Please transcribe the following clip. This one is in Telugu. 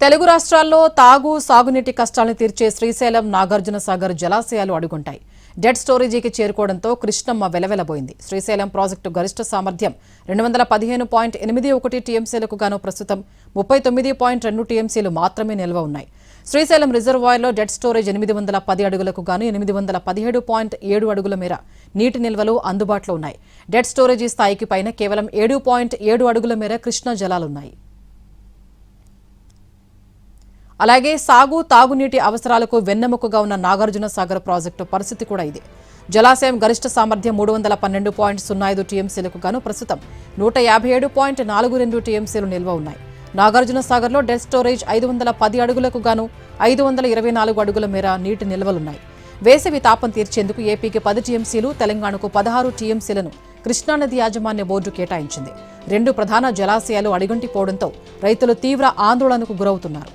తెలుగు రాష్ట్రాల్లో తాగు సాగునీటి కష్టాలను తీర్చే శ్రీశైలం నాగార్జున సాగర్ జలాశయాలు అడుగుంటాయి. డెడ్ స్టోరేజీకి చేరుకోవడంతో కృష్ణమ్మ వెలవెలబోయింది. శ్రీశైలం ప్రాజెక్టు గరిష్ట సామర్థ్యం 215.81 టీఎంసీలకు గాను ప్రస్తుతం 39.2 టీఎంసీలు మాత్రమే నిల్వ ఉన్నాయి. శ్రీశైలం రిజర్వాయర్లో డెడ్ స్టోరేజ్ 810 అడుగులకు గాను 817.7 అడుగుల మేర నీటి నిల్వలు అందుబాటులో ఉన్నాయి. డెడ్ స్టోరేజీ స్థాయికి పైన కేవలం 7.7 అడుగుల మేర కృష్ణా జలాలున్నాయి. అలాగే సాగు తాగునీటి అవసరాలకు వెన్నెముకగా ఉన్న నాగార్జున సాగర్ ప్రాజెక్టు పరిస్థితి కూడా ఇదే. జలాశయం గరిష్ట సామర్థ్యం 312.05 టీఎంసీలకు గాను ప్రస్తుతం 157.42 టీఎంసీలు నిల్వ ఉన్నాయి. నాగార్జున సాగర్లో డెడ్ స్టోరేజ్ 510 అడుగులకు గాను 524 అడుగుల మేర నీటి నిల్వలున్నాయి. వేసవి తాపం తీర్చేందుకు ఏపీకి 10 టీఎంసీలు, తెలంగాణకు 16 టీఎంసీలను కృష్ణానది యాజమాన్య బోర్డు కేటాయించింది. 2 ప్రధాన జలాశయాలు అడుగంటిపోవడంతో రైతులు తీవ్ర ఆందోళనకు గురవుతున్నారు.